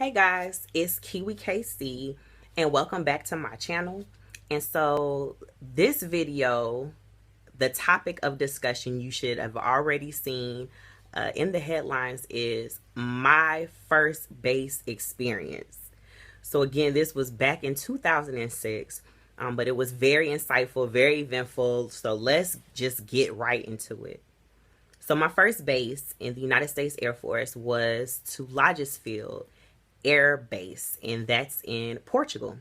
Hey guys, it's Kiwi KC and welcome back to my channel. And so this video, the topic of discussion you should have already seen in the headlines is my first base experience. So again, this was back in 2006, but it was very insightful, very eventful. So let's just get right into it. So my first base in the United States Air Force was to Lajes Field Air Base, and that's in Portugal.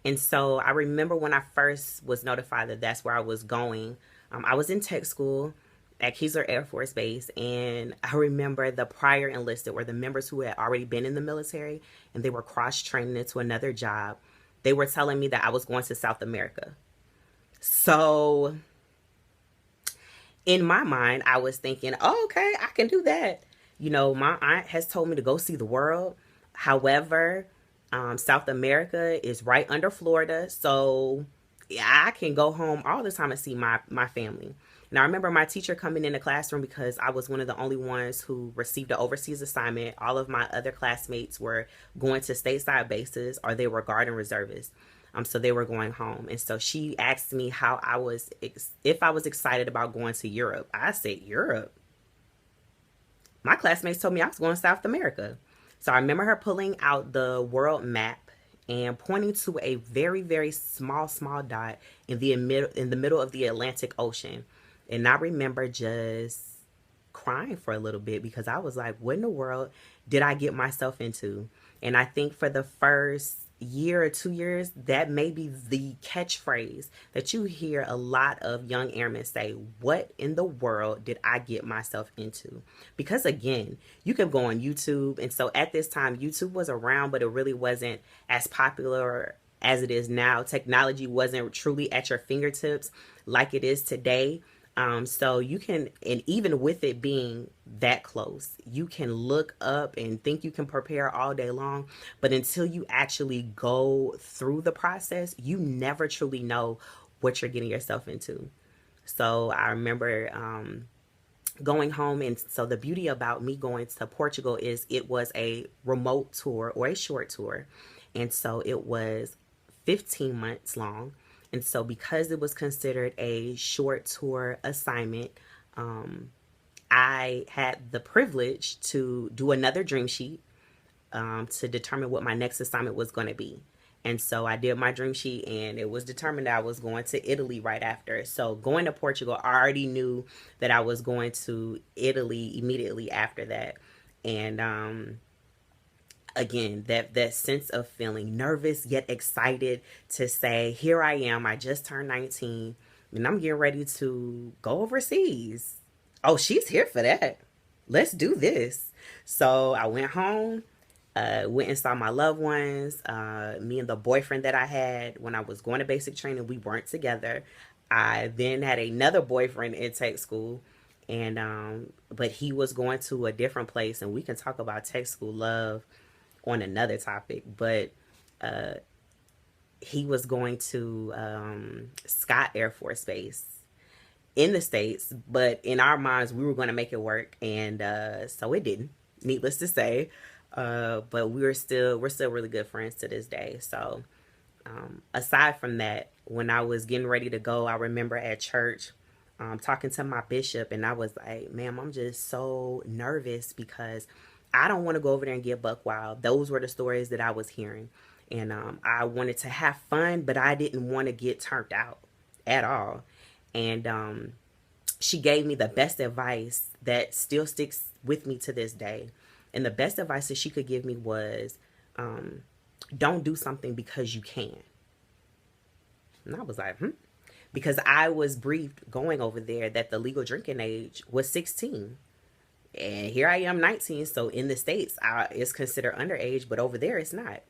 And so I remember when I first was notified that that's where I was going. I was in tech school at K.E.Y Air Force Base, and I remember the prior enlisted were the members who had already been in the military and they were cross-training into another job. They were telling me that I was going to South America. So in my mind, I was thinking, oh, okay, I can do that. You know, my aunt has told me to go see the world. However, South America is right under Florida. So yeah, I can go home all the time and see my family. And I remember my teacher coming in the classroom because I was one of the only ones who received an overseas assignment. All of my other classmates were going to stateside bases or they were Guard and reservists. So they were going home. And so she asked me how I was, if I was excited about going to Europe. I said, Europe? My classmates told me I was going to South America. So I remember her pulling out the world map and pointing to a very, very small dot in the middle of the Atlantic Ocean. And I remember just crying for a little bit because I was like, what in the world did I get myself into? And I think for the first year or 2 years, that may be the catchphrase that you hear a lot of young airmen say, what in the world did I get myself into? Because again, you can go on YouTube. And so at this time, YouTube was around, but it really wasn't as popular as it is now. Technology wasn't truly at your fingertips like it is today. So you can, and even with it being that close, you can look up and think you can prepare all day long. But until you actually go through the process, you never truly know what you're getting yourself into. So I remember going home. And so the beauty about me going to Portugal is it was a remote tour or a short tour. And so it was 15 months long. And so because it was considered a short tour assignment, I had the privilege to do another dream sheet to determine what my next assignment was going to be. And so I did my dream sheet and it was determined that I was going to Italy right after. So going to Portugal, I already knew that I was going to Italy immediately after that. And again, that sense of feeling nervous yet excited to say, here I am, I just turned 19 and I'm getting ready to go overseas. Oh, she's here for that. Let's do this. So I went home, went and saw my loved ones. Me and the boyfriend that I had when I was going to basic training, we weren't together. I then had another boyfriend in tech school, and but he was going to a different place, and we can talk about tech school love on another topic. But he was going to Scott Air Force Base in the States, but in our minds we were going to make it work, and so it didn't, needless to say. But we're still really good friends to this day. So aside from that, when I was getting ready to go, I remember at church talking to my bishop, and I was like, ma'am, I'm just so nervous because I don't want to go over there and get buck wild. Those were the stories that I was hearing. And I wanted to have fun, but I didn't want to get turned out at all. And she gave me the best advice that still sticks with me to this day. And the best advice that she could give me was, don't do something because you can. And I was like, because I was briefed going over there that the legal drinking age was 16. And here I am 19. So in the States, it's considered underage, but over there it's not.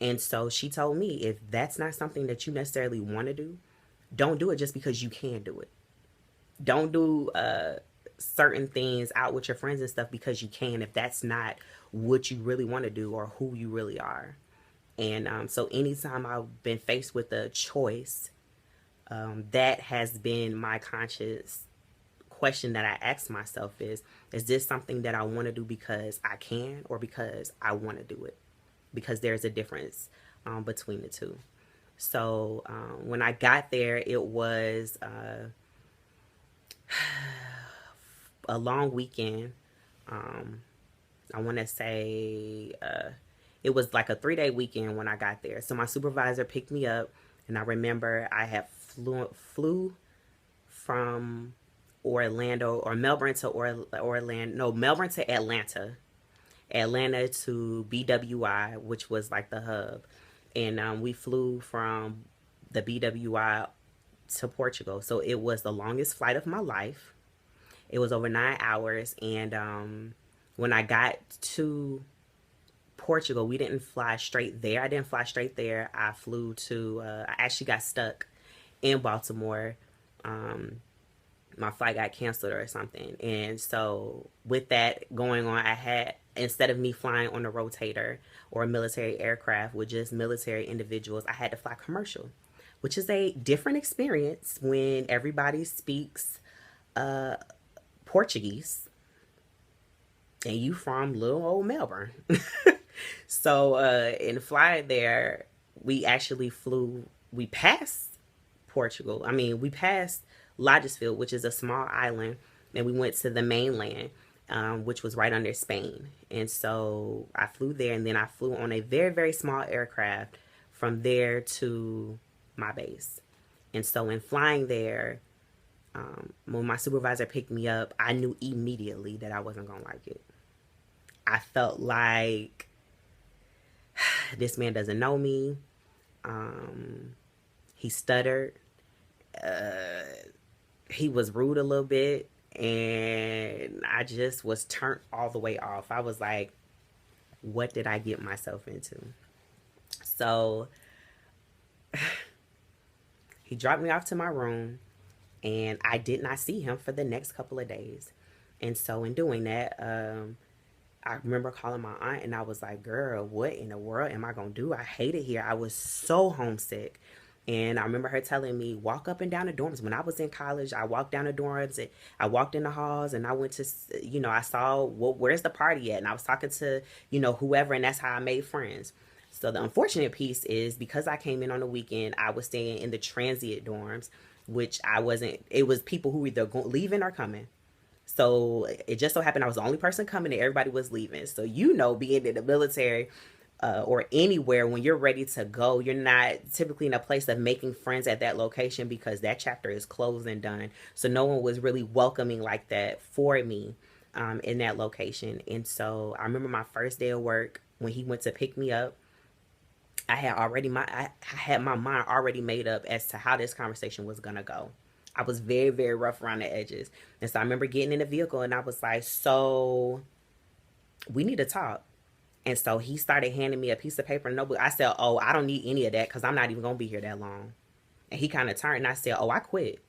And so she told me, if that's not something that you necessarily want to do, don't do it just because you can do it. Don't do certain things out with your friends and stuff because you can, if that's not what you really want to do or who you really are. And so anytime I've been faced with a choice, that has been my conscious question that I ask myself is this something that I want to do because I can or because I want to do it? Because there's a difference between the two. So when I got there, it was a long weekend. I want to say it was like a 3-day weekend when I got there. So my supervisor picked me up, and I remember I had flew from Orlando or Melbourne to Orlando. No, Melbourne to Atlanta. Atlanta to BWI, which was like the hub. And we flew from the BWI to Portugal. So it was the longest flight of my life. It was over 9 hours. And when I got to Portugal, we didn't fly straight there. I didn't fly straight there. I flew to, I actually got stuck in Baltimore. My flight got canceled or something. And so with that going on, I had, instead of me flying on a rotator or a military aircraft with just military individuals, I had to fly commercial, which is a different experience when everybody speaks Portuguese and you from little old Melbourne. So in flying there, we actually we passed Portugal. I mean, we passed Lajes Field, which is a small island, and we went to the mainland, which was right under Spain. And so I flew there, and then I flew on a very, very small aircraft from there to my base. And so in flying there, when my supervisor picked me up, I knew immediately that I wasn't going to like it. I felt like this man doesn't know me. He stuttered. He was rude a little bit, and I just was turned all the way off. I was like, what did I get myself into? So he dropped me off to my room, and I did not see him for the next couple of days. And so in doing that, I remember calling my aunt, and I was like, girl, what in the world am I going to do? I hate it here. I was so homesick. And I remember her telling me, walk up and down the dorms. When I was in college, I walked down the dorms, and I walked in the halls, and I went to, I saw, where's the party at? And I was talking to, whoever, and that's how I made friends. So the unfortunate piece is, because I came in on the weekend, I was staying in the transient dorms, which I wasn't, it was people who were either leaving or coming. So it just so happened I was the only person coming and everybody was leaving. So, being in the military or anywhere, when you're ready to go, you're not typically in a place of making friends at that location because that chapter is closed and done. So no one was really welcoming like that for me in that location. And so I remember my first day of work when he went to pick me up. I had my mind already made up as to how this conversation was going to go. I was very, very rough around the edges. And so I remember getting in the vehicle and I was like, so we need to talk. And so he started handing me a piece of paper and notebook. I said, oh, I don't need any of that because I'm not even going to be here that long. And he kind of turned and I said, oh, I quit.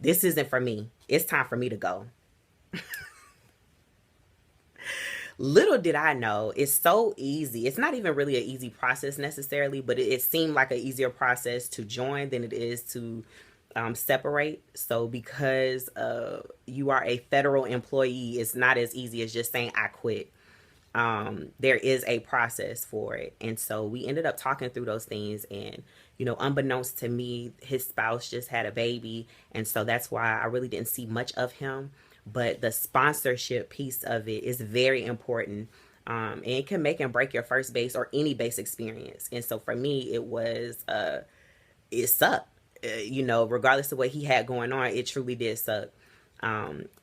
This isn't for me. It's time for me to go. Little did I know, it's so easy. It's not even really an easy process necessarily, but it seemed like an easier process to join than it is to separate. So because you are a federal employee, it's not as easy as just saying I quit. There is a process for it. And so we ended up talking through those things, and unbeknownst to me, his spouse just had a baby, and so that's why I really didn't see much of him. But the sponsorship piece of it is very important. And it can make and break your first base or any base experience. And so for me, it sucked. Regardless of what he had going on, it truly did suck.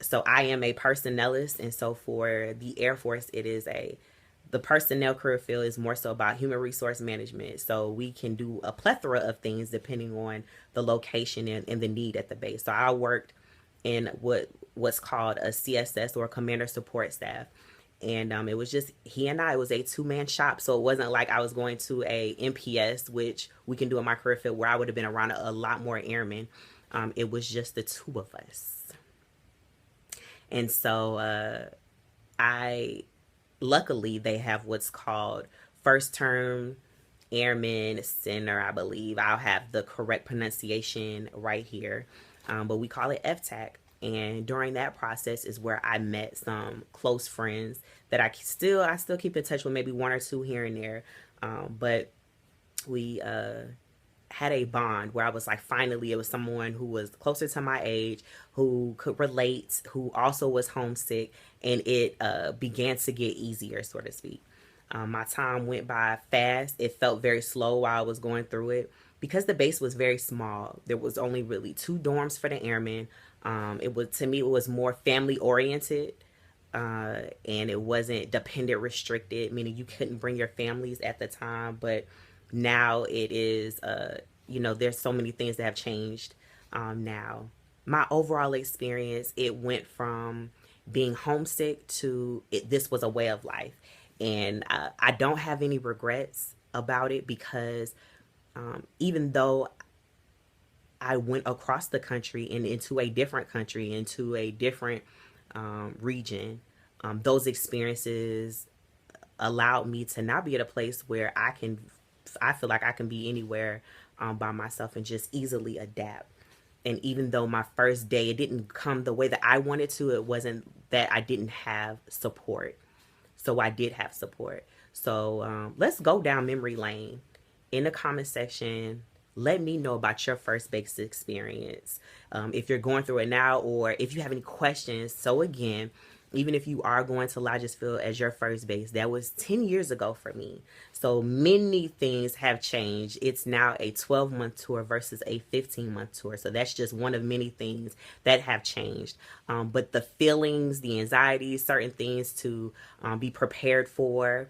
So I am a personnelist, and so for the Air Force, the personnel career field is more so about human resource management. So we can do a plethora of things depending on the location and the need at the base. So I worked in what's called a CSS, or commander support staff. And it was just he and I. It was a 2-man shop, so it wasn't like I was going to a MPS, which we can do in my career field, where I would have been around a lot more airmen. It was just the 2 of us. And so luckily they have what's called First Term Airmen Center, I believe. I'll have the correct pronunciation right here. But we call it FTAC. And during that process is where I met some close friends that I still keep in touch with, maybe one or two here and there. But we had a bond where I was like, finally, it was someone who was closer to my age, who could relate, who also was homesick, and it began to get easier, so to speak. My time went by fast. It felt very slow while I was going through it because the base was very small. There was only really two dorms for the airmen. It was, to me, it was more family oriented. And it wasn't dependent restricted, meaning you couldn't bring your families at the time. But now it is, there's so many things that have changed now. My overall experience, it went from being homesick to this was a way of life. And I don't have any regrets about it because even though I went across the country and into a different country, into a different region, those experiences allowed me to now be at a place where I feel like I can be anywhere by myself and just easily adapt. And even though my first day, it didn't come the way that I wanted to, it wasn't that I didn't have support. So I did have support. So let's go down memory lane. In the comment section, let me know about your first base experience. If you're going through it now, or if you have any questions. So again, even if you are going to Lajes Field as your first base, that was 10 years ago for me. So many things have changed. It's now a 12-month tour versus a 15-month tour. So that's just one of many things that have changed. But the feelings, the anxieties, certain things to be prepared for,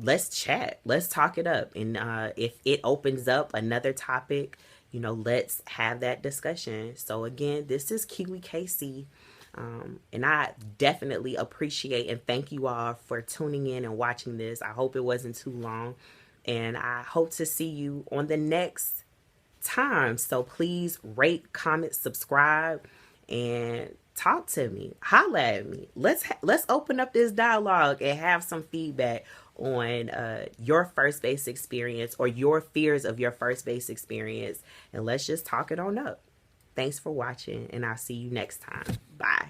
let's chat. Let's talk it up. And if it opens up another topic, let's have that discussion. So again, this is K.E.Y KC. And I definitely appreciate and thank you all for tuning in and watching this. I hope it wasn't too long. And I hope to see you on the next time. So please rate, comment, subscribe, and talk to me. Holla at me. Let's open up this dialogue and have some feedback on your first base experience or your fears of your first base experience. And let's just talk it on up. Thanks for watching, and I'll see you next time. Bye.